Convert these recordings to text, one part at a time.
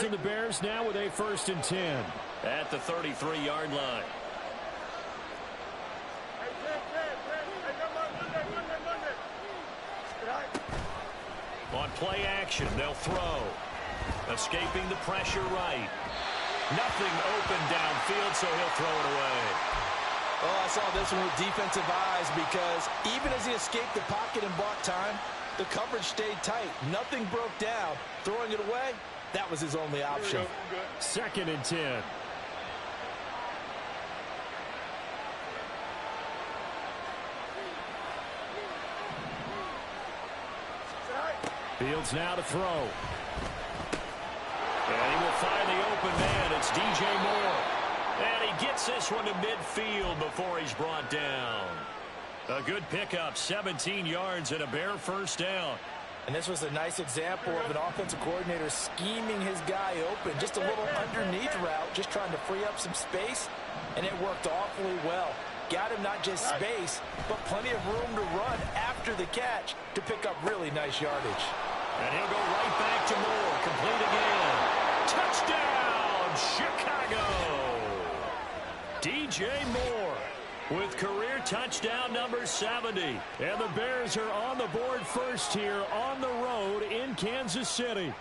Eagles and the Bears now with a 1st and 10. At the 33-yard line. On play action, they'll throw. Escaping the pressure right. Nothing open downfield, so he'll throw it away. Oh, I saw this one with defensive eyes because even as he escaped the pocket and bought time, the coverage stayed tight. Nothing broke down. Throwing it away, that was his only option. 2nd and 10. Fields now to throw. And he will find the open man. It's DJ Moore. And he gets this one to midfield before he's brought down. A good pickup, 17 yards and a Bear 1st down. And this was a nice example of an offensive coordinator scheming his guy open. Just a little underneath route, just trying to free up some space. And it worked awfully well. Got him not just space, but plenty of room to run after the catch to pick up really nice yardage. And he'll go right back to Moore. Complete again. Touchdown, Chicago! DJ Moore with career touchdown number 70. And the Bears are on the board first here on the road in Kansas City.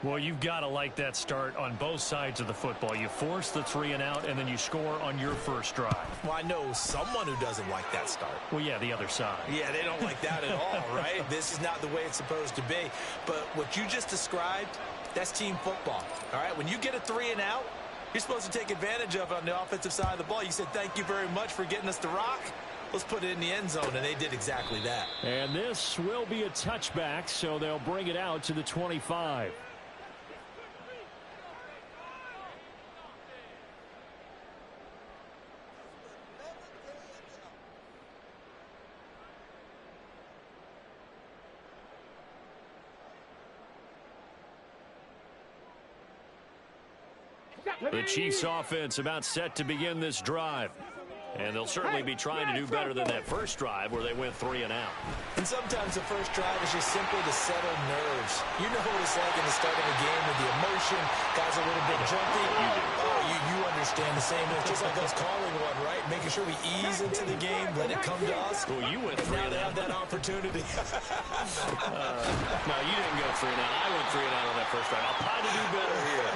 Well, you've got to like that start on both sides of the football. You force the 3 and out, and then you score on your first drive. Well, I know someone who doesn't like that start. Well, yeah, the other side. Yeah, they don't like that at all, right? This is not the way it's supposed to be. But what you just described, that's team football, all right? When you get a 3 and out, you're supposed to take advantage of it on the offensive side of the ball. You said, thank you very much for getting us the rock. Let's put it in the end zone, and they did exactly that. And this will be a touchback, so they'll bring it out to the 25. The Chiefs offense about set to begin this drive. And they'll certainly be trying to do better than that first drive where they went 3 and out. And sometimes the first drive is just simply to settle nerves. You know what it's like in the start of a game with the emotion. Guys are a little bit jumpy. You understand the same. It's just like us calling one, right? Making sure we ease into the game, let it come to us. Well, you went 3 and and now out. they have that opportunity. No, you didn't go 3 and out. I went 3 and out on that first drive. I'll try to do better here.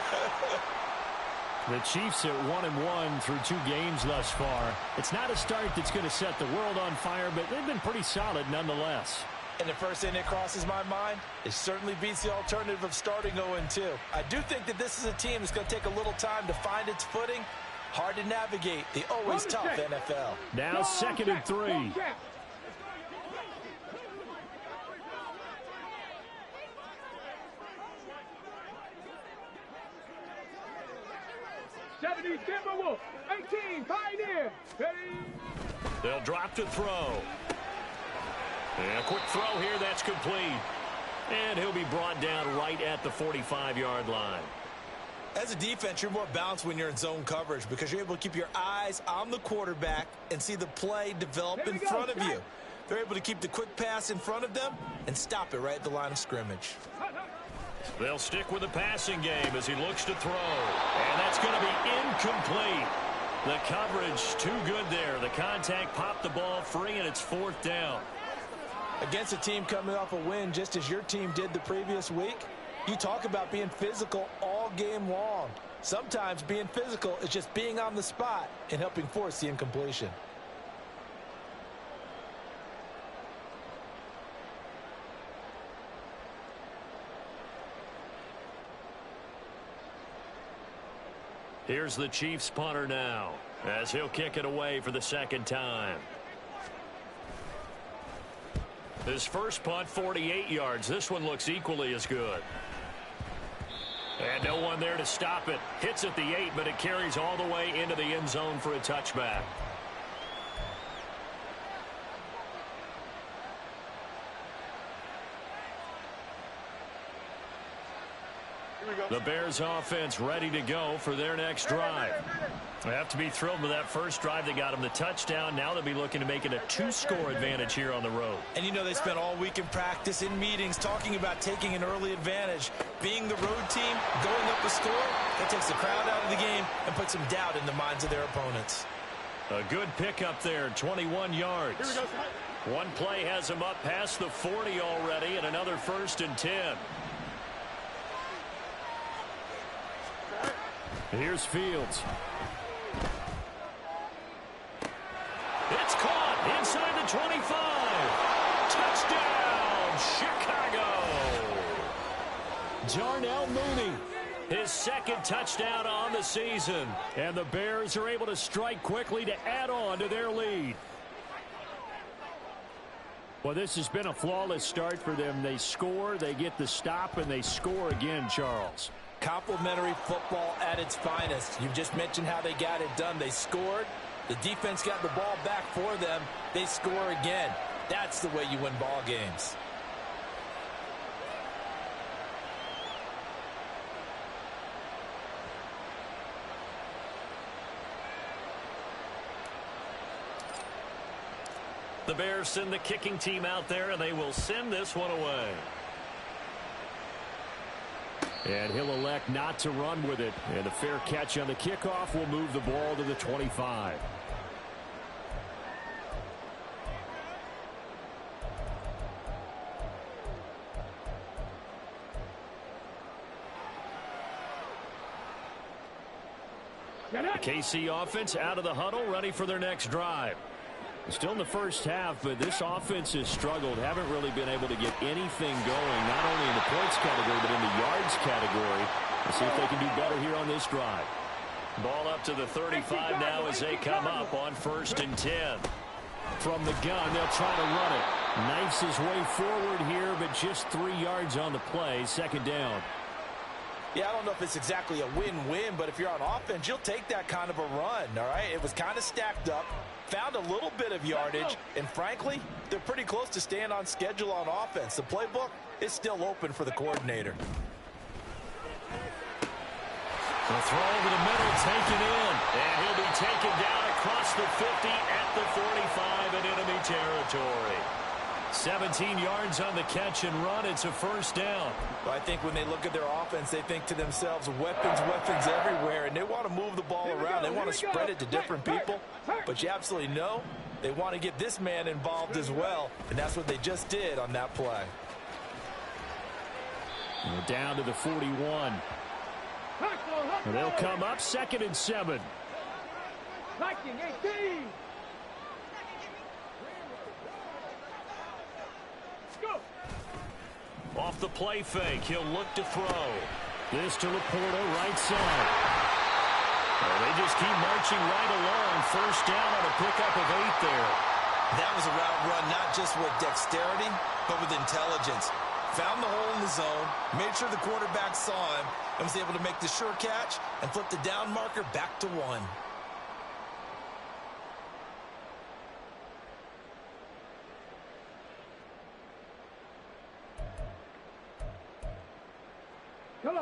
The Chiefs at 1-1 through 2 games thus far. It's not a start that's going to set the world on fire, but they've been pretty solid nonetheless. And the first thing that crosses my mind, it certainly beats the alternative of starting 0-2. I do think that this is a team that's going to take a little time to find its footing. Hard to navigate the always tough NFL. Now 2nd and 3. Timberwolves, 18, Pioneer, ready. They'll drop to throw. And a quick throw here, that's complete. And he'll be brought down right at the 45-yard line. As a defense, you're more balanced when you're in zone coverage because you're able to keep your eyes on the quarterback and see the play develop in front of you. They're able to keep the quick pass in front of them and stop it right at the line of scrimmage. They'll stick with the passing game as he looks to throw. And that's going to be incomplete. The coverage too good there. The contact popped the ball free, and it's 4th down. Against a team coming off a win just as your team did the previous week, you talk about being physical all game long. Sometimes being physical is just being on the spot and helping force the incompletion. Here's the Chiefs punter now as he'll kick it away for the 2nd time. His first punt, 48 yards. This one looks equally as good. And no one there to stop it. Hits at the 8, but it carries all the way into the end zone for a touchback. The Bears offense ready to go for their next drive. They have to be thrilled with that first drive. They got them the touchdown. Now they'll be looking to make it a 2-score advantage here on the road. And you know they spent all week in practice, in meetings, talking about taking an early advantage. Being the road team, going up a score, that takes the crowd out of the game and puts some doubt in the minds of their opponents. A good pickup there, 21 yards. One play has him up past the 40 already, and another 1st and 10. Here's Fields. It's caught inside the 25. Touchdown, Chicago. Darnell Mooney, his 2nd touchdown on the season. And the Bears are able to strike quickly to add on to their lead. Well, this has been a flawless start for them. They score, they get the stop, and they score again, Charles. Complimentary football at its finest. You've just mentioned how they got it done. They scored. The defense got the ball back for them. They score again. That's the way you win ball games. The Bears send the kicking team out there, and they will send this one away. And he'll elect not to run with it. And a fair catch on the kickoff will move the ball to the 25. The KC offense out of the huddle, ready for their next drive. Still in the first half, but this offense has struggled. Haven't really been able to get anything going, not only in the points category, but in the yards category. Let's see if they can do better here on this drive. Ball up to the 35 now as they come up on 1st and 10. From the gun, they'll try to run it. Knifes his way forward here, but just 3 yards on the play. 2nd down. Yeah, I don't know if it's exactly a win-win, but if you're on offense, you'll take that kind of a run, all right? It was kind of stacked up, found a little bit of yardage, and frankly, they're pretty close to staying on schedule on offense. The playbook is still open for the coordinator. The throw over the middle, taken in, and he'll be taken down across the 50 at the 45 in enemy territory. 17 yards on the catch and run. It's a 1st down. Well, I think when they look at their offense, they think to themselves, weapons, weapons everywhere, and they want to move the ball around. They want to spread it to different people, but you absolutely know they want to get this man involved as well, and that's what they just did on that play. And down to the 41. And they'll come up 2nd and 7. Viking 18. Off the play fake, he'll look to throw. This to Laporta, right side. Oh, they just keep marching right along. 1st down on a pickup of 8 there. That was a route run, not just with dexterity, but with intelligence. Found the hole in the zone, made sure the quarterback saw him, and was able to make the sure catch and flip the down marker back to 1.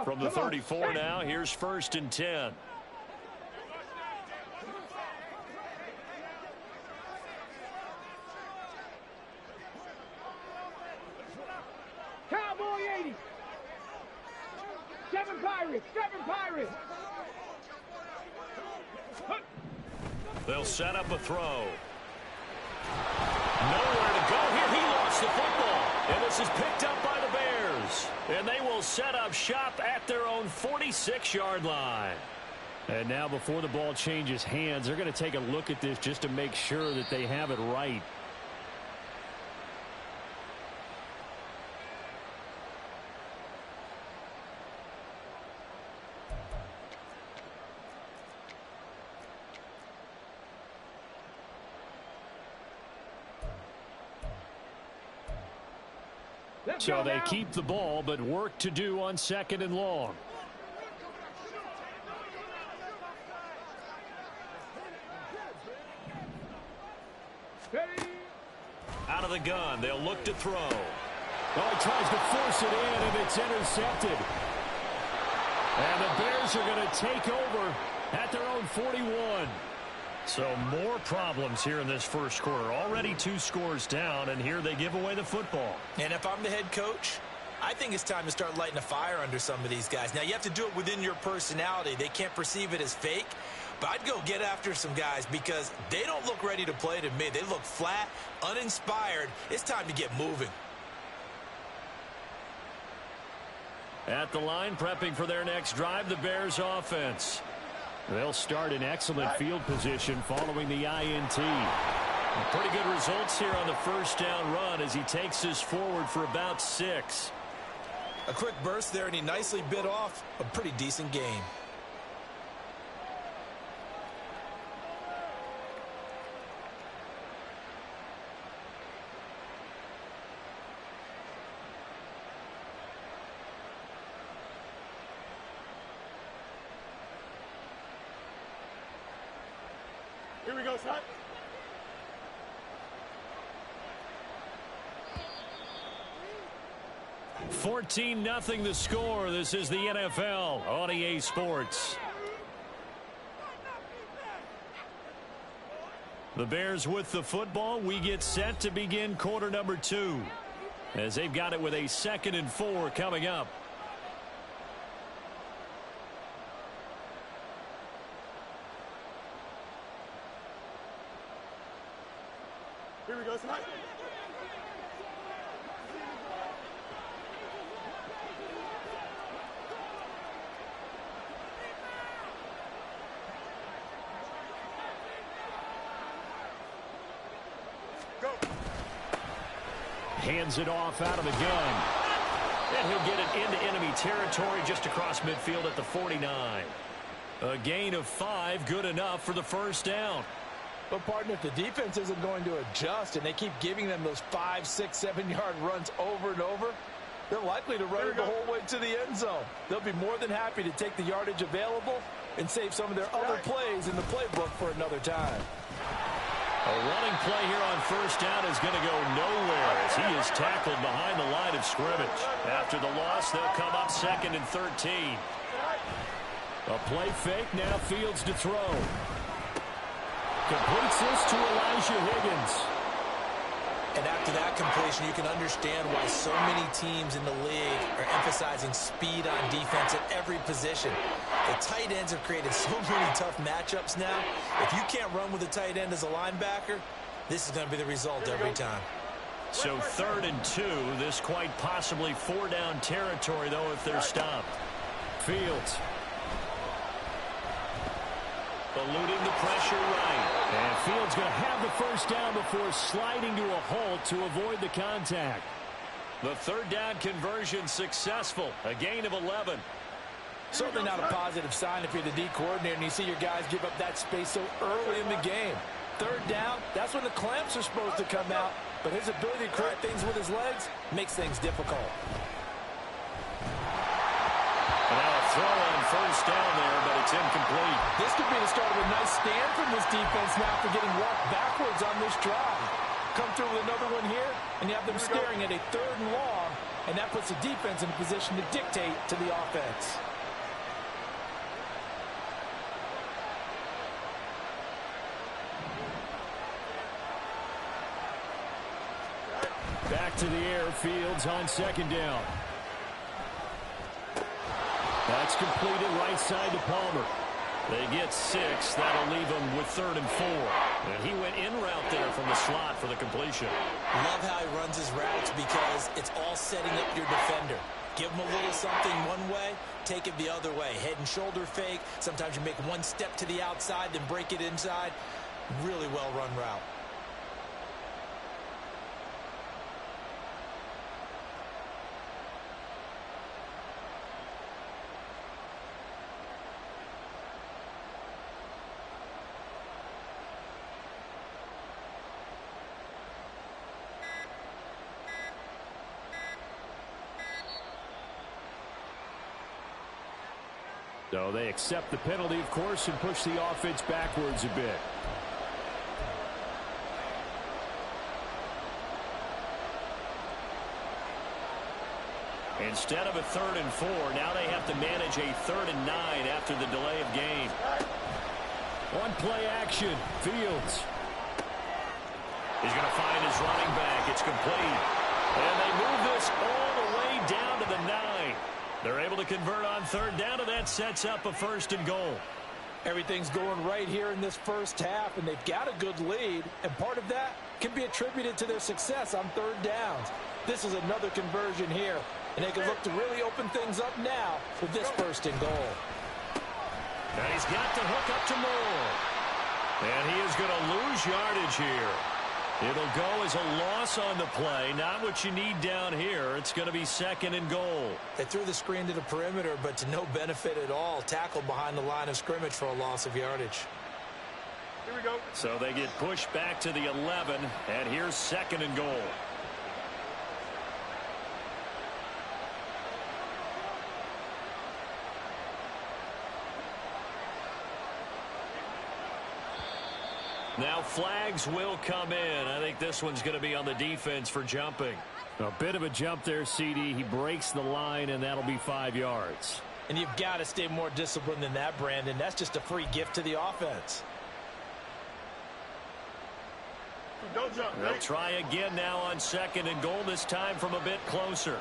From the 34 now, here's 1st and 10. Cowboy 80. 7 Pirates. 7 Pirates. They'll set up a throw. Nowhere to go here. He lost the football. And this is picked up by the Bears. And they will set up shop at their own 46-yard line. And now before the ball changes hands, they're going to take a look at this just to make sure that they have it right. So they keep the ball, but work to do on 2nd and long. Out of the gun, they'll look to throw. Oh, he tries to force it in, and it's intercepted. And the Bears are going to take over at their own 41. So more problems here in this first quarter. Already 2 scores down, and here they give away the football. And if I'm the head coach, I think it's time to start lighting a fire under some of these guys. Now, you have to do it within your personality. They can't perceive it as fake. But I'd go get after some guys because they don't look ready to play to me. They look flat, uninspired. It's time to get moving. At the line, prepping for their next drive, the Bears offense. They'll start in excellent field position following the INT. Pretty good results here on the first down run as he takes this forward for about 6. A quick burst there, and he nicely bit off a pretty decent game. Here we go, son. $14-0 the score. This is the NFL on EA Sports. The Bears with the football. We get set to begin quarter number 2 as they've got it with a 2nd and 4 coming up. Here we go, son. Go. Hands it off out of the gun. And he'll get it into enemy territory just across midfield at the 49. A gain of 5, good enough for the first down. But, partner, if the defense isn't going to adjust and they keep giving them those 5, 6, 7-yard runs over and over, they're likely to run it the whole way to the end zone. They'll be more than happy to take the yardage available and save some of their other plays in the playbook for another time. A running play here on first down is going to go nowhere as he is tackled behind the line of scrimmage. After the loss, they'll come up 2nd and 13. A play fake, now Fields to throw. Completes this to Elijah Higgins. And after that completion, you can understand why so many teams in the league are emphasizing speed on defense at every position. The tight ends have created so many tough matchups now. If you can't run with a tight end as a linebacker, this is going to be the result every time. So 3rd and 2, this quite possibly 4-down territory, though, if they're stopped. Fields. Eluding the pressure right. And Fields going to have the first down before sliding to a halt to avoid the contact. The 3rd down conversion successful. A gain of 11. Certainly not a positive sign if you're the D coordinator and you see your guys give up that space so early in the game. 3rd down, that's when the clamps are supposed to come out. But his ability to create things with his legs makes things difficult. Now a throw on first down there, but it's incomplete. This could be the start of a nice stand from this defense now for getting walked backwards on this drive. Come through with another one here, and you have them staring at a 3rd and long, and that puts the defense in a position to dictate to the offense. Back to the air, Fields on 2nd down. That's completed right side to Palmer. They get 6. That'll leave them with 3rd and 4. And he went in route there from the slot for the completion. Love how he runs his routes because it's all setting up your defender. Give him a little something one way, take it the other way. Head and shoulder fake. Sometimes you make one step to the outside, then break it inside. Really well run route. So they accept the penalty, of course, and push the offense backwards a bit. Instead of a 3rd and 4, now they have to manage a 3rd and 9 after the delay of game. On play action, Fields. He's going to find his running back. It's complete. And they move this all the way down to the 9. They're able to convert on 3rd down, and that sets up a 1st and goal. Everything's going right here in this first half, and they've got a good lead, and part of that can be attributed to their success on 3rd downs. This is another conversion here, and they can look to really open things up now with this 1st and goal. And he's got to hook up to Moore. And he is going to lose yardage here. It'll go as a loss on the play. Not what you need down here. It's going to be 2nd and goal. They threw the screen to the perimeter, but to no benefit at all. Tackled behind the line of scrimmage for a loss of yardage. Here we go. So they get pushed back to the 11, and here's 2nd and goal. Now flags will come in. I think this one's going to be on the defense for jumping. A bit of a jump there, CD. He breaks the line, and that'll be 5 yards. And you've got to stay more disciplined than that, Brandon. That's just a free gift to the offense. Don't jump. They'll try again now on 2nd and goal, this time from a bit closer.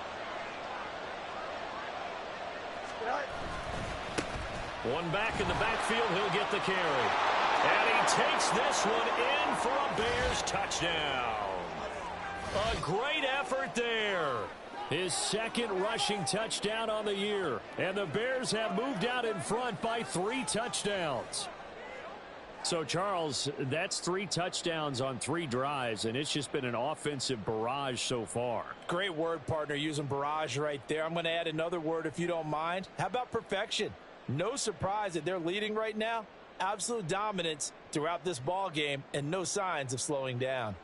One back in the backfield, he'll get the carry. And he takes this one in for a Bears touchdown. A great effort there. His 2nd rushing touchdown on the year. And the Bears have moved out in front by 3 touchdowns. So, Charles, that's 3 touchdowns on 3 drives, and it's just been an offensive barrage so far. Great word, partner, using barrage right there. I'm going to add another word if you don't mind. How about perfection? No surprise that they're leading right now. Absolute dominance throughout this ball game and no signs of slowing down.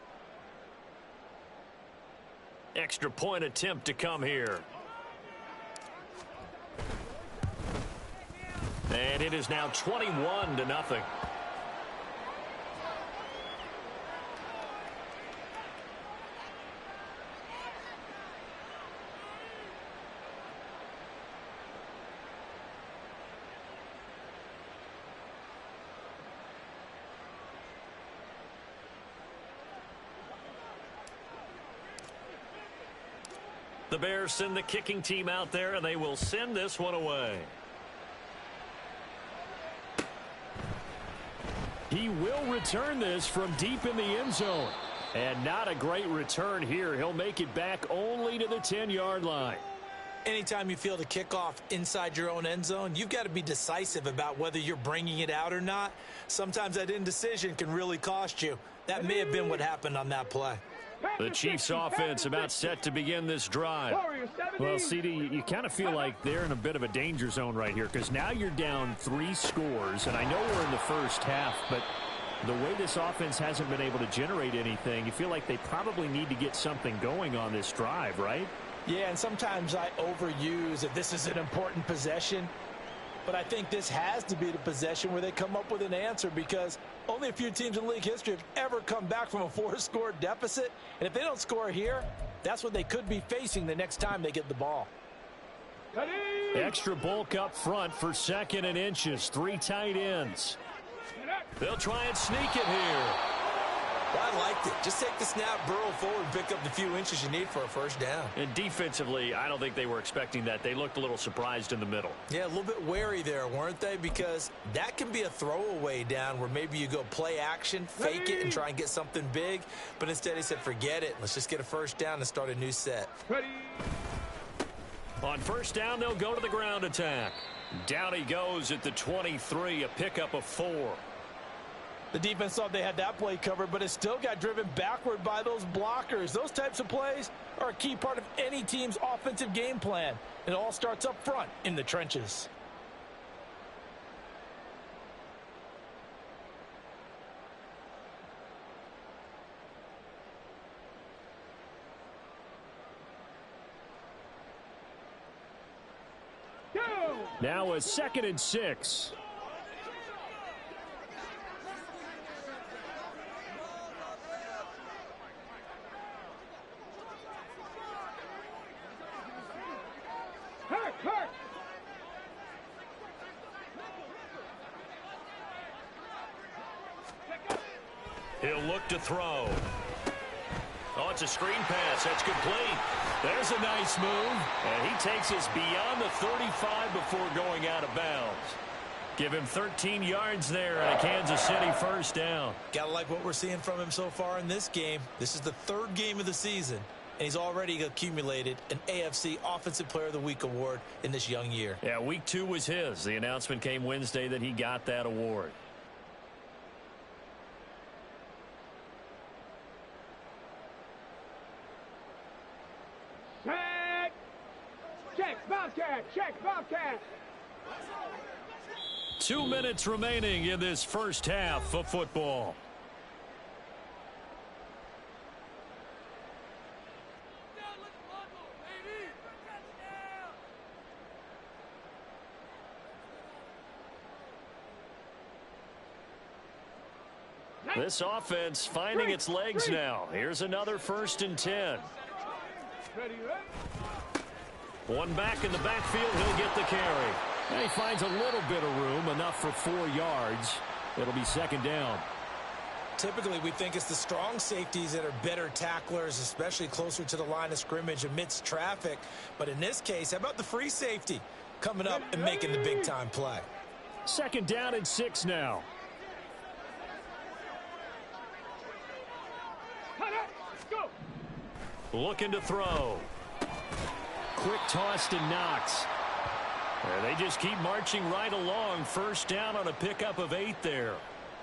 Extra point attempt to come here. And it is now 21-0. The Bears send the kicking team out there, and they will send this one away. He will return this from deep in the end zone. And not a great return here. He'll make it back only to the 10-yard line. Anytime you feel the kickoff inside your own end zone, you've got to be decisive about whether you're bringing it out or not. Sometimes that indecision can really cost you. That may have been what happened on that play. The Chiefs offense about set to begin this drive. Well, CD, you kind of feel like they're in a bit of a danger zone right here because now you're down 3 scores, and I know we're in the first half, but the way this offense hasn't been able to generate anything, you feel like they probably need to get something going on this drive, right? Yeah, and sometimes I overuse that this is an important possession. But I think this has to be the possession where they come up with an answer because only a few teams in league history have ever come back from a 4-score deficit. And if they don't score here, that's what they could be facing the next time they get the ball. Extra bulk up front for 2nd and inches. 3 tight ends. They'll try and sneak it here. Well, I liked it. Just take the snap, burrow forward, pick up the few inches you need for a 1st down. And defensively, I don't think they were expecting that. They looked a little surprised in the middle. Yeah, a little bit wary there, weren't they? Because that can be a throwaway down where maybe you go play action, fake it, and try and get something big. But instead he said, forget it. Let's just get a 1st down and start a new set. On 1st down, they'll go to the ground attack. Down he goes at the 23, a pickup of 4. The defense thought they had that play covered, but it still got driven backward by those blockers. Those types of plays are a key part of any team's offensive game plan. It all starts up front in the trenches. Now a 2nd and 6. He'll look to throw. Oh, it's a screen pass. That's complete. There's a nice move. And he takes us beyond the 35 before going out of bounds. Give him 13 yards there and a Kansas City first down. Gotta like what we're seeing from him so far in this game. This is the third game of the season, and he's already accumulated an AFC Offensive Player of the Week award in this young year. Yeah, week 2 was his. The announcement came Wednesday that he got that award. Check, Bobcat, check, Bobcat. 2 minutes remaining in this first half of football. This offense finding its legs now. Here's another 1st and 10. One back in the backfield. He'll get the carry. And he finds a little bit of room, enough for 4 yards. It'll be 2nd down. Typically, we think it's the strong safeties that are better tacklers, especially closer to the line of scrimmage amidst traffic. But in this case, how about the free safety coming up and making the big-time play? 2nd down and 6 now. Looking to throw. Quick toss to Knox. And they just keep marching right along. 1st down on a pickup of 8 there.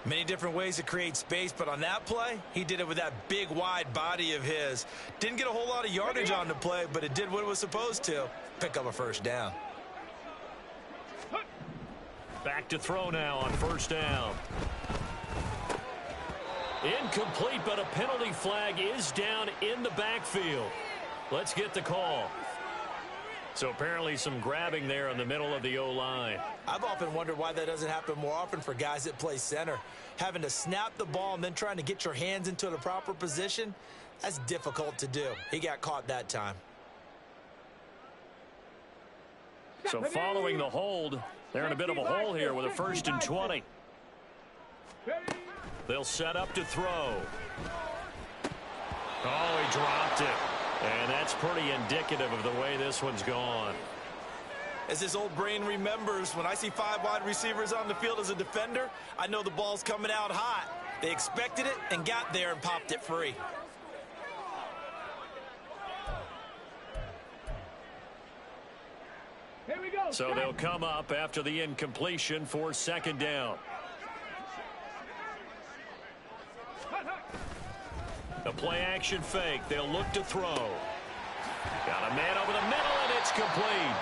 Many different ways to create space, but on that play, he did it with that big, wide body of his. Didn't get a whole lot of yardage on the play, but it did what it was supposed to. Pick up a 1st down. Back to throw now on 1st down. Incomplete, but a penalty flag is down in the backfield. Let's get the call. So apparently some grabbing there in the middle of the O-line. I've often wondered why that doesn't happen more often for guys that play center. Having to snap the ball and then trying to get your hands into the proper position, that's difficult to do. He got caught that time. So following the hold, they're in a bit of a hole here with a 1st and 20. They'll set up to throw. Oh, he dropped it. And that's pretty indicative of the way this one's gone. As this old brain remembers, when I see 5 wide receivers on the field as a defender, I know the ball's coming out hot. They expected it and got there and popped it free. Here we go. So they'll come up after the incompletion for 2nd down. A play-action fake. They'll look to throw. Got a man over the middle, and it's complete.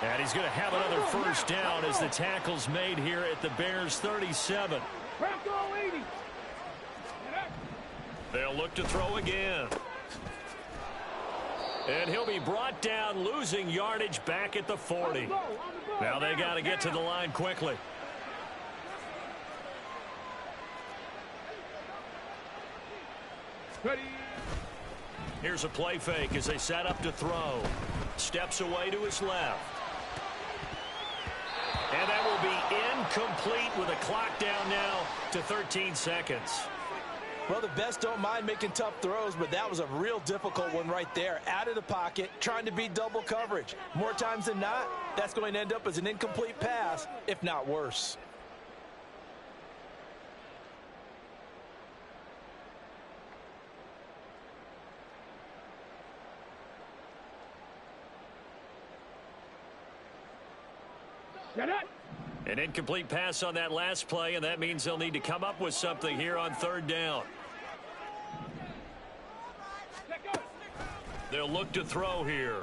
And he's going to have another 1st down as the tackle's made here at the Bears' 37. They'll look to throw again. And he'll be brought down, losing yardage back at the 40. Now they got to get to the line quickly. Here's a play fake as they set up to throw. Steps away to his left. And that will be incomplete with a clock down now to 13 seconds. Well, the best don't mind making tough throws, but that was a real difficult one right there. Out of the pocket, trying to beat double coverage. More times than not, that's going to end up as an incomplete pass, if not worse. An incomplete pass on that last play, and that means they'll need to come up with something here on 3rd down. They'll look to throw here.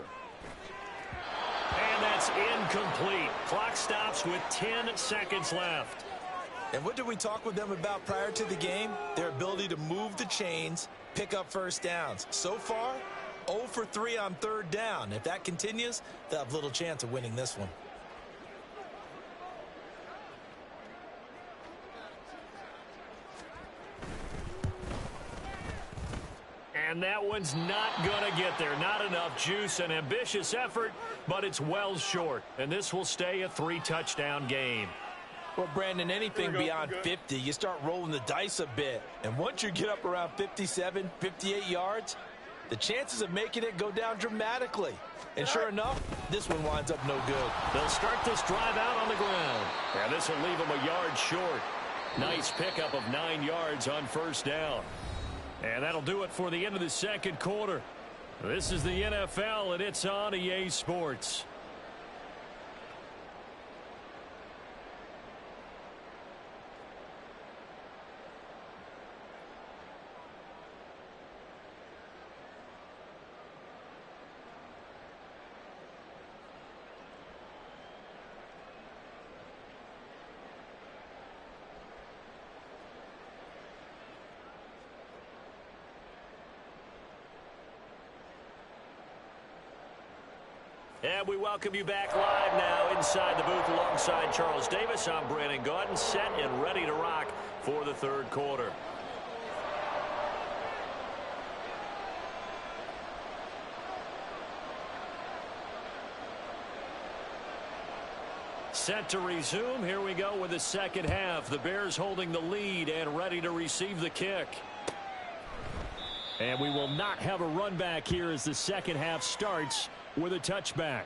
And that's incomplete. Clock stops with 10 seconds left. And what did we talk with them about prior to the game? Their ability to move the chains, pick up 1st downs. So far, 0 for 3 on 3rd down. If that continues, they'll have little chance of winning this one. And that one's not going to get there. Not enough juice. An ambitious effort, but it's well short. And this will stay a 3-touchdown game. Well, Brandon, anything beyond 50, you start rolling the dice a bit. And once you get up around 57, 58 yards, the chances of making it go down dramatically. And sure enough, this one winds up no good. They'll start this drive out on the ground. And this will leave them a yard short. Nice pickup of 9 yards on first down. And that'll do it for the end of the second quarter. This is the NFL, and it's on EA Sports. And we welcome you back live now inside the booth alongside Charles Davis. I'm Brandon Gaudin, set and ready to rock for the third quarter. Set to resume. Here we go with the second half. The Bears holding the lead and ready to receive the kick. And we will not have a run back here as the second half starts with a touchback.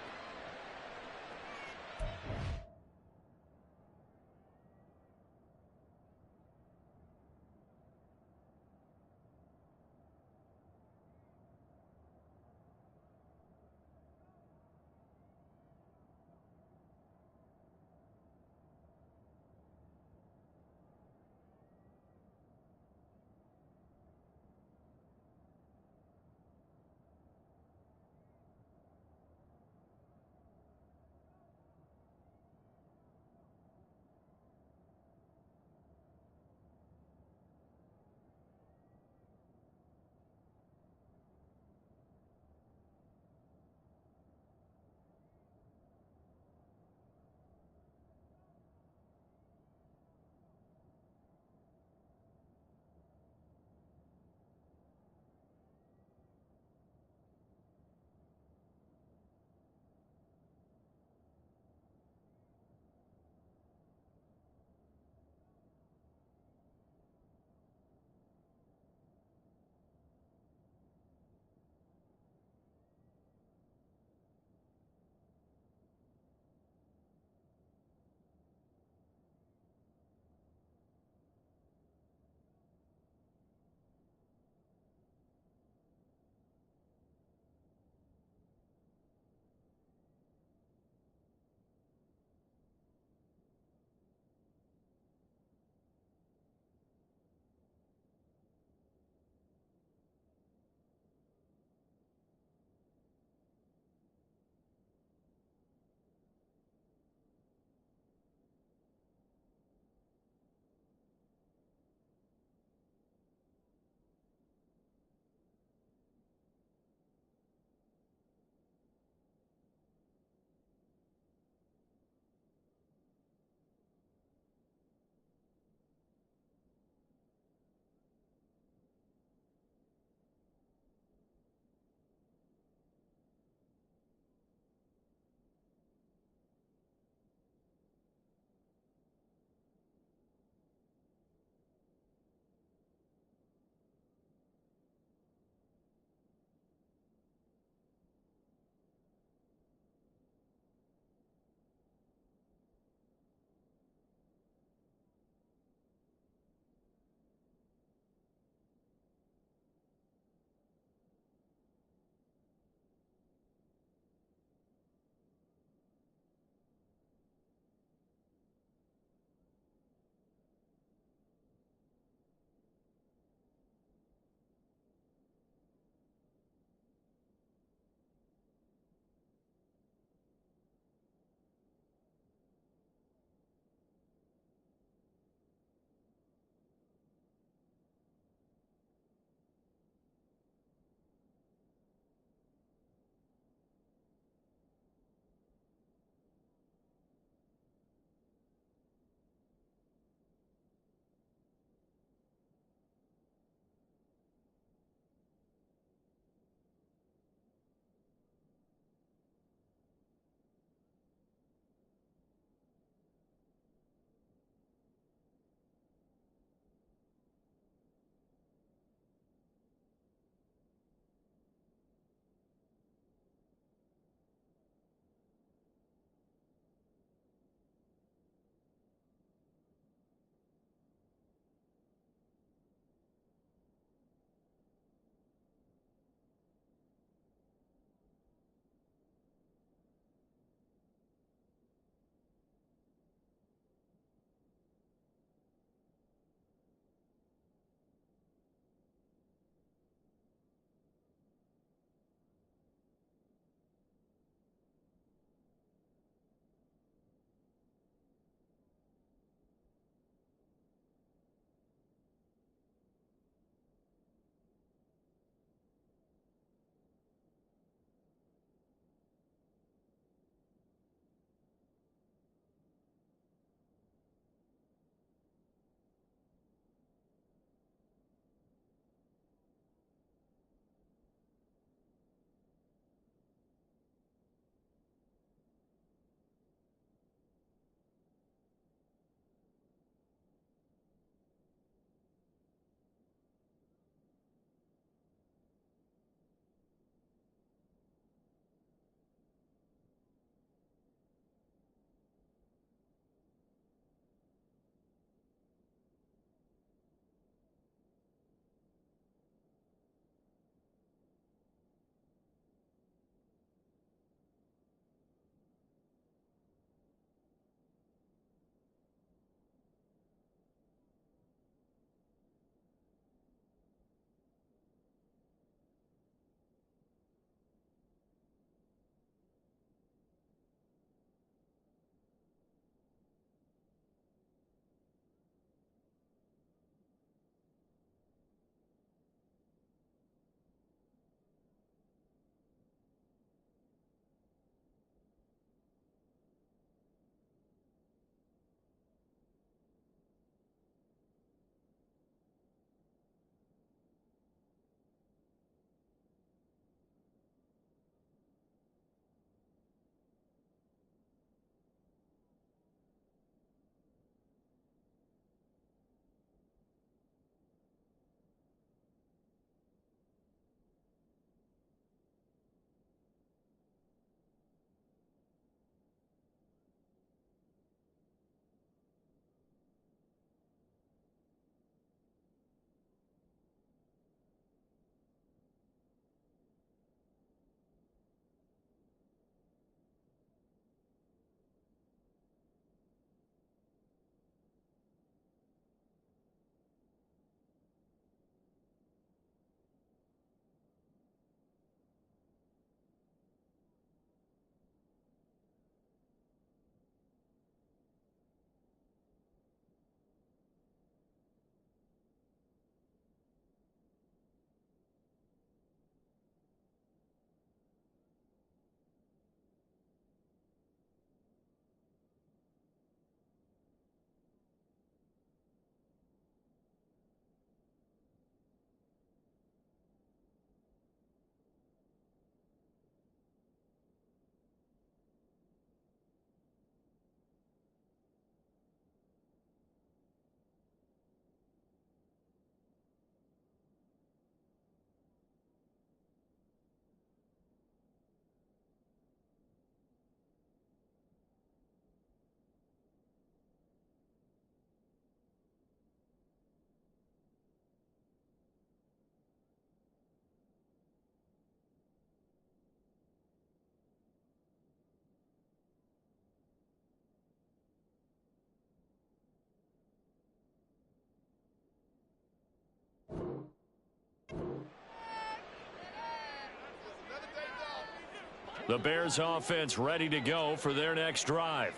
The Bears offense ready to go for their next drive.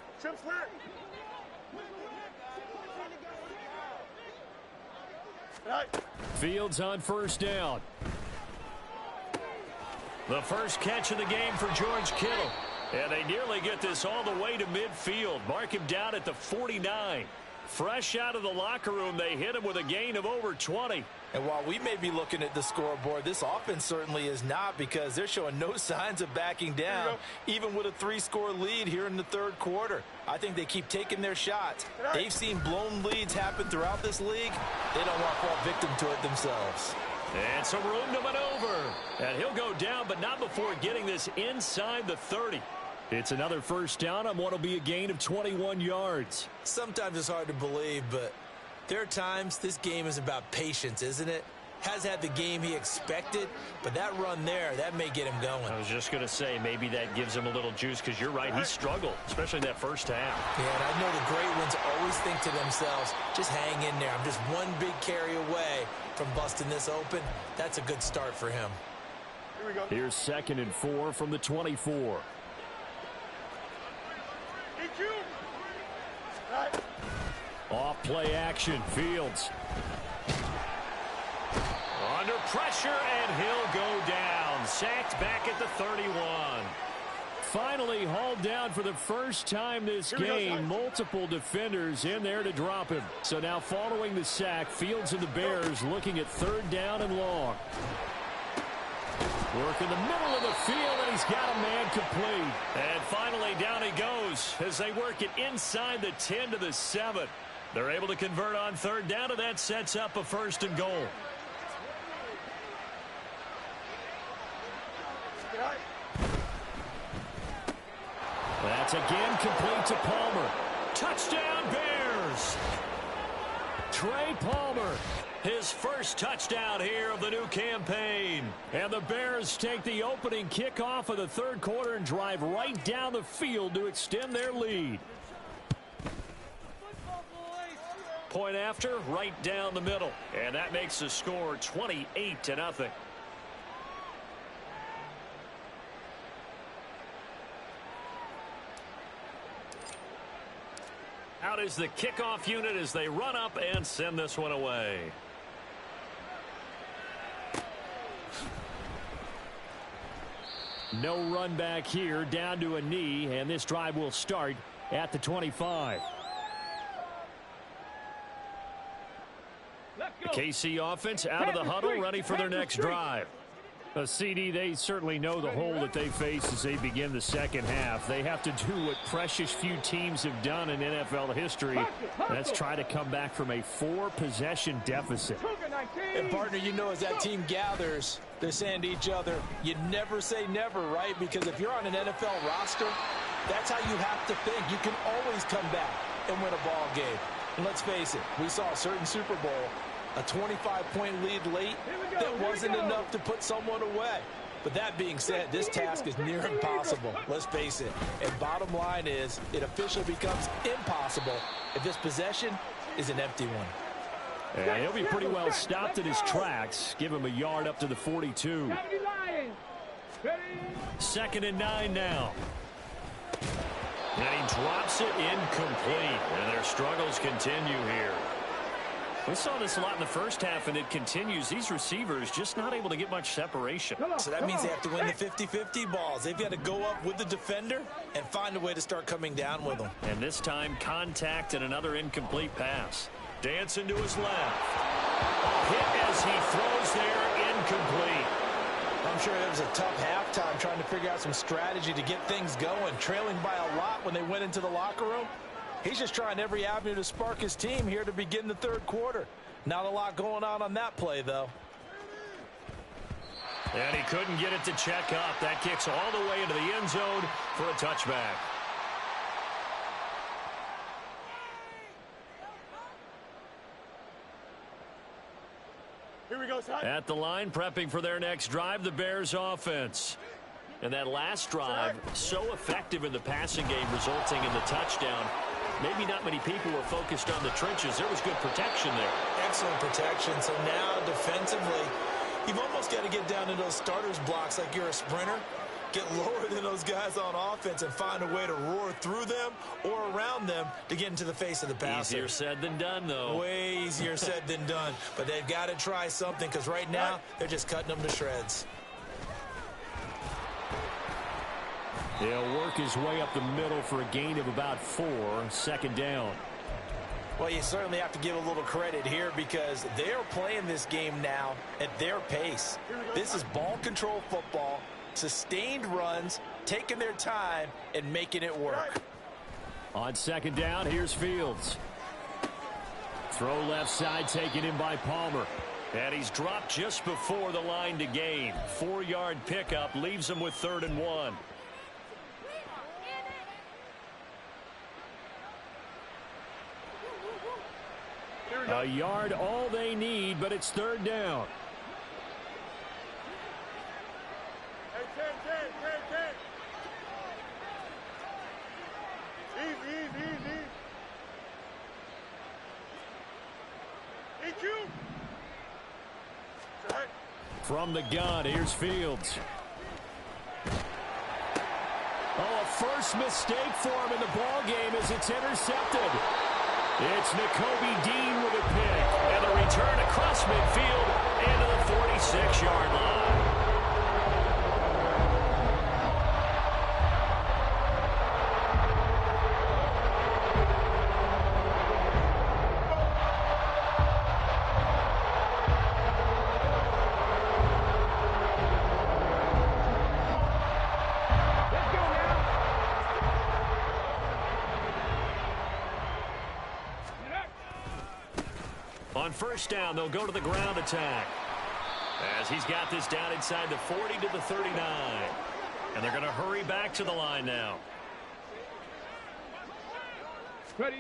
Fields on first down. The first catch of the game for George Kittle. And they nearly get this all the way to midfield. Mark him down at the 49. Fresh out of the locker room, they hit him with a gain of over 20. And while we may be looking at the scoreboard, this offense certainly is not, because they're showing no signs of backing down, even with a 3-score lead here in the third quarter. I think they keep taking their shots. They've seen blown leads happen throughout this league. They don't want to fall victim to it themselves. And some room to maneuver. And he'll go down, but not before getting this inside the 30. It's another first down on what will be a gain of 21 yards. Sometimes it's hard to believe, but there are times this game is about patience, isn't it? Has had the game he expected, but that run there, that may get him going. I was just going to say, maybe that gives him a little juice, because you're right, he struggled, especially that first half. Yeah, and I know the great ones always think to themselves, just hang in there. I'm just one big carry away from busting this open. That's a good start for him. Here we go. Here's 2nd and 4 from the 24. Off play action, Fields. Under pressure, and he'll go down. Sacked back at the 31. Finally hauled down for the first time this game. Multiple defenders in there to drop him. So now following the sack, Fields and the Bears looking at 3rd down and long. Work in the middle of the field, and he's got a man complete. And finally down he goes as they work it inside the 10 to the 7. They're able to convert on 3rd down, and that sets up a 1st and goal. That's again complete to Palmer. Touchdown Bears! Trey Palmer, his first touchdown here of the new campaign. And the Bears take the opening kickoff of the 3rd quarter and drive right down the field to extend their lead. Point after, right down the middle. And that makes the score 28-0. Out is the kickoff unit as they run up and send this one away. No run back here, down to a knee, and this drive will start at the 25. The KC offense out of the huddle, ready for their next drive. CD, they certainly know the hole that they face as they begin the second half. They have to do what precious few teams have done in NFL history. That's try to come back from a 4-possession deficit. And partner, you know, as that team gathers, they're saying to each other, you never say never, right? Because if you're on an NFL roster, that's how you have to think. You can always come back and win a ball game. And let's face it, we saw a certain Super Bowl, a 25-point lead late, that wasn't enough to put someone away. But that being said, this task is near impossible. Let's face it. And bottom line is, it officially becomes impossible if this possession is an empty one. And he'll be pretty well stopped in his tracks. Give him a yard up to the 42. 2nd and 9 now. And he drops it incomplete. And their struggles continue here. We saw this a lot in the first half, and it continues. These receivers just not able to get much separation. So that means they have to win the 50-50 balls. They've got to go up with the defender and find a way to start coming down with them. And this time, contact and another incomplete pass. Dancing to his left. Hit as he throws there, incomplete. I'm sure it was a tough halftime trying to figure out some strategy to get things going, trailing by a lot when they went into the locker room. He's just trying every avenue to spark his team here to begin the 3rd quarter. Not a lot going on that play, though. And he couldn't get it to check up. That kicks all the way into the end zone for a touchback. Here we go, son. At the line, prepping for their next drive, the Bears offense. And that last drive, so effective in the passing game, resulting in the touchdown. Maybe not many people were focused on the trenches. There was good protection there. Excellent protection. So now defensively, you've almost got to get down into those starters blocks like you're a sprinter get lower than those guys on offense and find a way to roar through them or around them to get into the face of the passer. Easier said than done, though. Way easier said than done. But they've got to try something because right now they're just cutting them to shreds. He'll work his way up the middle for a gain of about 4, second down. Well, you certainly have to give a little credit here because they're playing this game now at their pace. This is ball control football, sustained runs, taking their time, and making it work. On second down, here's Fields. Throw left side, taken in by Palmer. And he's dropped just before the line to gain. 4-yard pickup leaves him with 3rd and 1. A yard, all they need, but it's 3rd down. Hey, 10. Easy. EQ. From the gun, here's Fields. Oh, a first mistake for him in the ball game as it's intercepted. It's Nakobe Dean with a pick, and a return across midfield into the 46-yard line. On first down, they'll go to the ground attack. As he's got this down inside the 40 to the 39. And they're going to hurry back to the line now. Ready.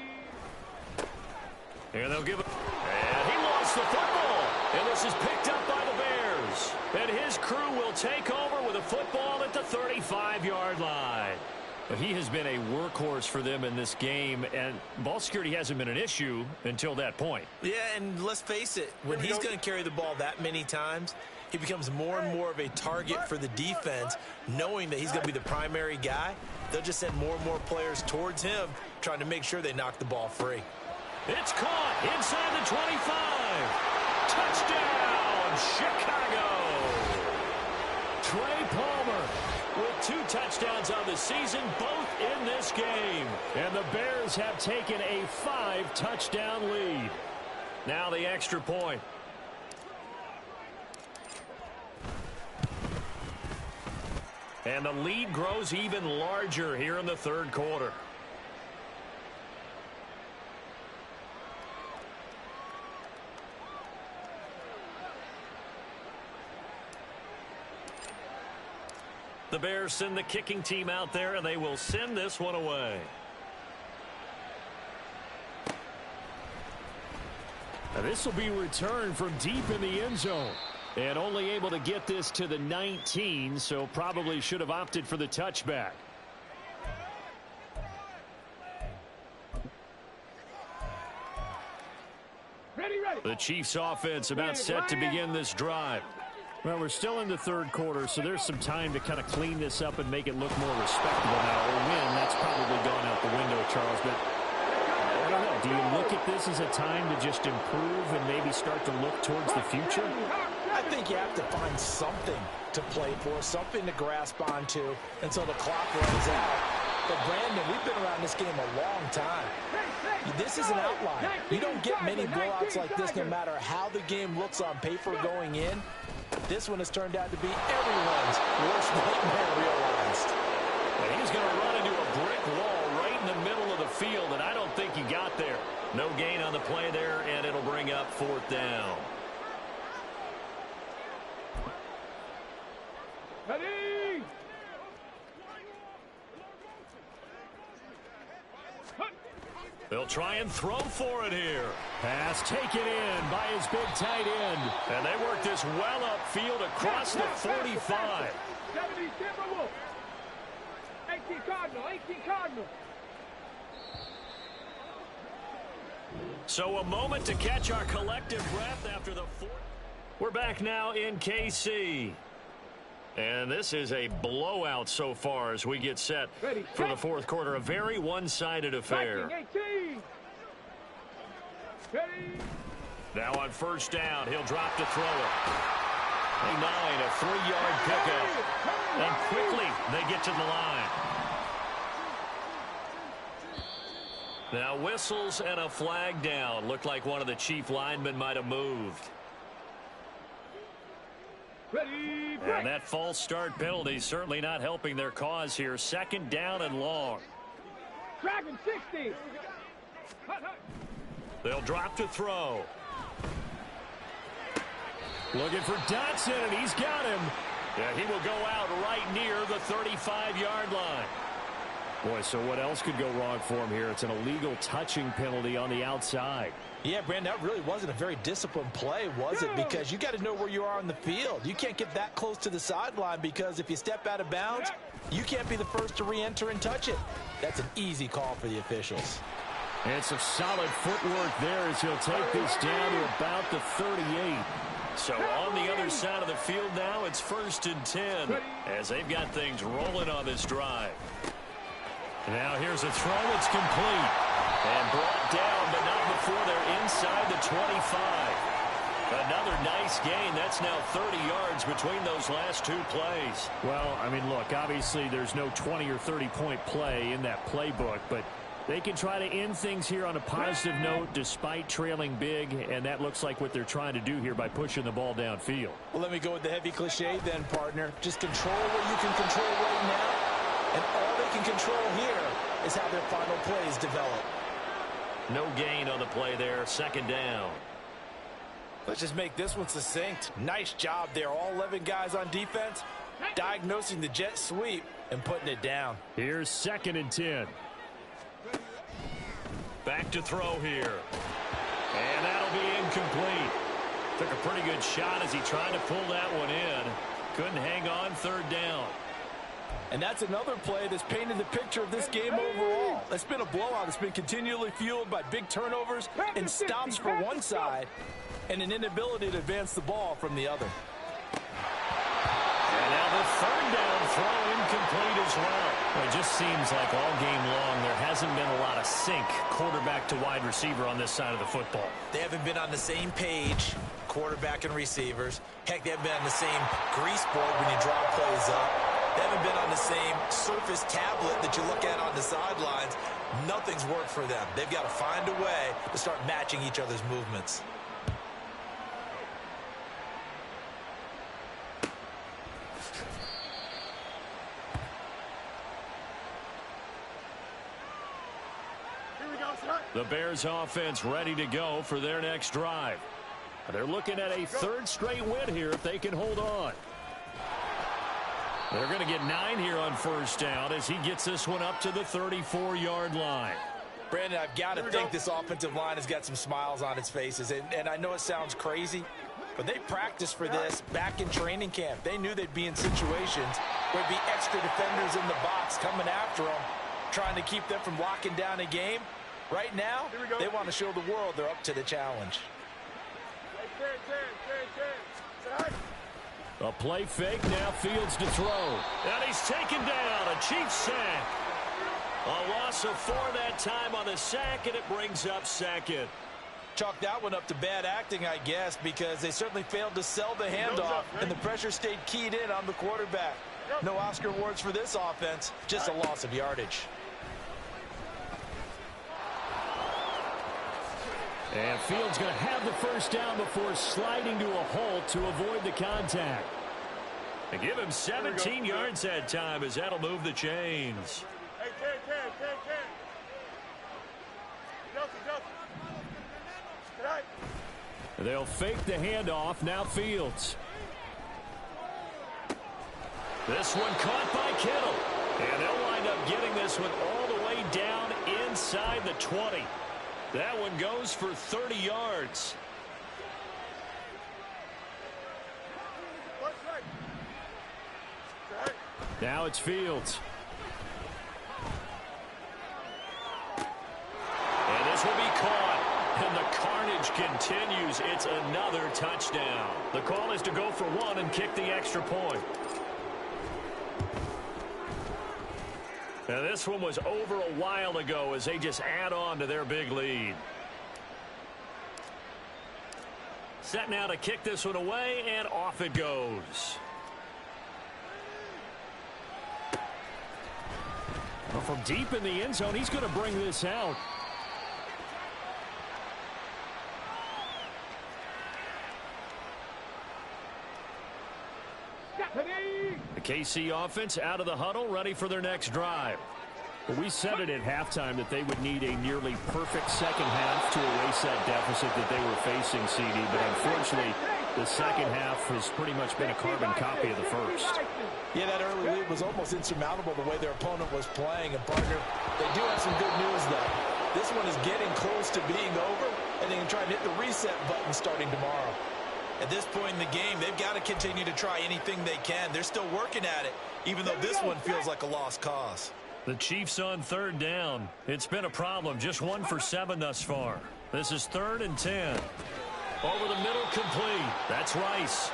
And they'll give it. And he lost the football. And this is picked up by the Bears. And his crew will take over with a football at the 35-yard line. But he has been a workhorse for them in this game, and ball security hasn't been an issue until that point. Yeah, and let's face it, when he's going to carry the ball that many times, he becomes more and more of a target for the defense, knowing that he's going to be the primary guy. They'll just send more and more players towards him, trying to make sure they knock the ball free. It's caught inside the 25. Touchdown, Chicago. Trey Palmer with 2 touchdowns on the season, both in this game. And the Bears have taken a 5-touchdown lead. Now the extra point. And the lead grows even larger here in the 3rd quarter. The Bears send the kicking team out there, and they will send this one away. Now this will be returned from deep in the end zone. And only able to get this to the 19, so probably should have opted for the touchback. Ready. The Chiefs offense about set to begin this drive. Well, we're still in the 3rd quarter, so there's some time to kind of clean this up and make it look more respectable now. A win, that's probably gone out the window, Charles. But I don't know. Do you look at this as a time to just improve and maybe start to look towards the future? I think you have to find something to play for, something to grasp onto until the clock runs out. But, Brandon, we've been around this game a long time. This is an outlier. You don't get many blowouts like this no matter how the game looks on paper going in. This one has turned out to be everyone's worst nightmare realized. And he's going to run into a brick wall right in the middle of the field, and I don't think he got there. No gain on the play there, and it'll bring up 4th down. Ready. They'll try and throw for it here. Pass taken in by his big tight end. And they work this well upfield across the 45. 18 Cardinal. So a moment to catch our collective breath after the 4th. We're back now in KC. And this is a blowout so far as we get set for the fourth quarter. A very one-sided affair. 18. Ready. Now on first down, he'll drop to throw it. A 3-yard pickup. And quickly they get to the line. Now whistles and a flag down. Looked like one of the chief linemen might have moved. Ready. And that false start penalty certainly not helping their cause here. Second down and long. Dragon 60. They'll drop to throw. Looking for Dotson, and he's got him. Yeah, he will go out right near the 35-yard line. Boy, so what else could go wrong for him here? It's an illegal touching penalty on the outside. Yeah, Brandon, that really wasn't a very disciplined play, was it? Because you got to know where you are on the field. You can't get that close to the sideline because if you step out of bounds, you can't be the first to re-enter and touch it. That's an easy call for the officials. And some solid footwork there as he'll take this down to about the 38. So on the other side of the field now, it's 1st and 10 as they've got things rolling on this drive. Now here's a throw. It's complete. And brought down, but not before they're inside the 25. Another nice gain. That's now 30 yards between those last two plays. Well, I mean, look, obviously there's no 20 or 30-point play in that playbook, but they can try to end things here on a positive note despite trailing big, and that looks like what they're trying to do here by pushing the ball downfield. Well, let me go with the heavy cliche then, partner. Just control what you can control right now, and all they can control here is how their final plays develop. No gain on the play there. Second down. Let's just make this one succinct. Nice job there. All 11 guys on defense diagnosing the jet sweep and putting it down. Here's 2nd and 10. Back to throw here. And that'll be incomplete. Took a pretty good shot as he tried to pull that one in. Couldn't hang on. 3rd down. And that's another play that's painted the picture of this game overall. It's been a blowout. It's been continually fueled by big turnovers and stops for one side and an inability to advance the ball from the other. And now the 3rd down throw incomplete as well. Well, it just seems like all game long there hasn't been a lot of sync quarterback to wide receiver on this side of the football. They haven't been on the same page, quarterback and receivers. Heck, they haven't been on the same grease board when you draw plays up. They haven't been on the same Surface tablet that you look at on the sidelines. Nothing's worked for them. They've got to find a way to start matching each other's movements. The Bears offense ready to go for their next drive. They're looking at a 3rd straight win here if they can hold on. They're going to get 9 here on 1st down as he gets this one up to the 34-yard line. Brandon, I've got to think this offensive line has got some smiles on its faces. And I know it sounds crazy, but they practiced for this back in training camp. They knew they'd be in situations where there'd be extra defenders in the box coming after them, trying to keep them from locking down a game. Right now, they want to show the world they're up to the challenge. A play fake, now Fields to throw. And he's taken down, a Chiefs sack. A loss of 4 that time on the sack, and it brings up 2nd. Chalk that one up to bad acting, I guess, because they certainly failed to sell the handoff, and the pressure stayed keyed in on the quarterback. No Oscar awards for this offense, just a loss of yardage. And Fields going to have the 1st down before sliding to a halt to avoid the contact. They give him 17 yards that time as that'll move the chains. They'll fake the handoff. Now Fields. This one caught by Kittle. And they'll wind up getting this one all the way down inside the 20. That one goes for 30 yards. Now it's Fields. And this will be caught. And the carnage continues. It's another touchdown. The call is to go for 1 and kick the extra point. And this one was over a while ago as they just add on to their big lead. Set now to kick this one away, and off it goes. Well, from deep in the end zone, he's going to bring this out. The KC offense out of the huddle, ready for their next drive. Well, we said it at halftime that they would need a nearly perfect second half to erase that deficit that they were facing, CD. But unfortunately, the second half has pretty much been a carbon copy of the first. Yeah, that early lead was almost insurmountable the way their opponent was playing. And, partner, they do have some good news, though. This one is getting close to being over, and they can try and hit the reset button starting tomorrow. At this point in the game, they've got to continue to try anything they can. They're still working at it, even though this one feels like a lost cause. The Chiefs on third down. It's been a problem. Just 1 for 7 thus far. This is 3rd and 10. Over the middle, complete. That's Rice.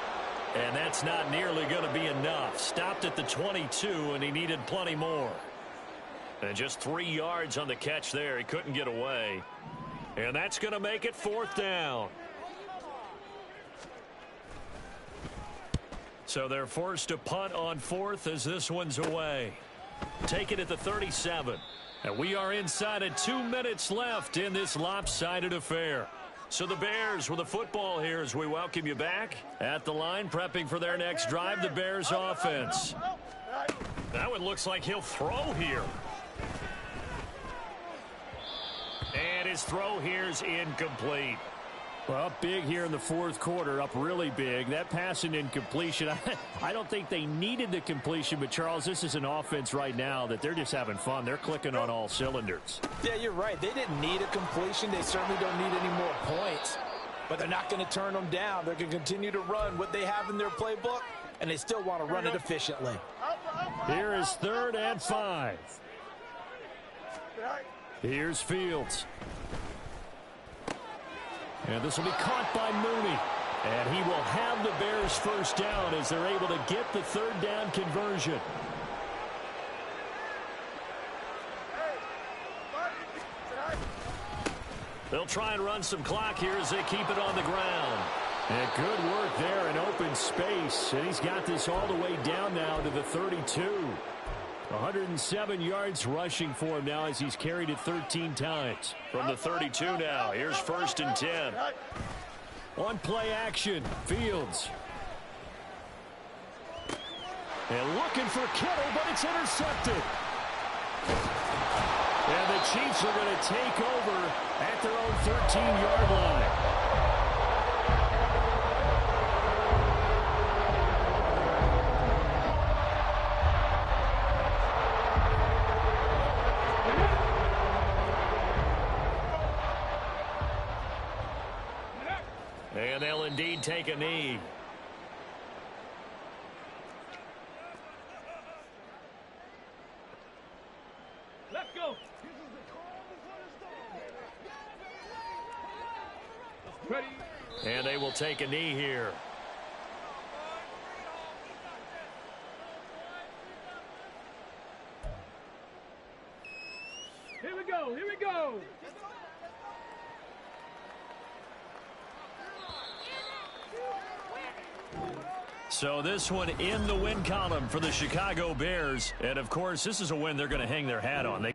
And that's not nearly going to be enough. Stopped at the 22, and he needed plenty more. And just 3 yards on the catch there. He couldn't get away. And that's going to make it 4th down. So they're forced to punt on 4th as this one's away. Take it at the 37. And we are inside of 2 minutes left in this lopsided affair. So the Bears with the football here as we welcome you back. At the line, prepping for their next drive, the Bears offense. That one looks like he'll throw here. And his throw here's incomplete. Well, up big here in the 4th quarter, up really big. That pass and incompletion, I don't think they needed the completion, but, Charles, this is an offense right now that they're just having fun. They're clicking on all cylinders. Yeah, you're right. They didn't need a completion. They certainly don't need any more points, but they're not going to turn them down. They're going to continue to run what they have in their playbook, and they still want to run it efficiently. Here is 3rd and 5. Here's Fields. And this will be caught by Mooney. And he will have the Bears first down as they're able to get the 3rd down conversion. They'll try and run some clock here as they keep it on the ground. And good work there in open space. And he's got this all the way down now to the 32. 107 yards rushing for him now as he's carried it 13 times. From the 32 now, here's 1st and 10. On play action, Fields. And looking for Kittle, but it's intercepted. And the Chiefs are going to take over at their own 13-yard line. And they'll indeed take a knee. Let's go. Ready. And they will take a knee here. Here we go. Here we go. So this one in the win column for the Chicago Bears. And, of course, this is a win they're going to hang their hat on.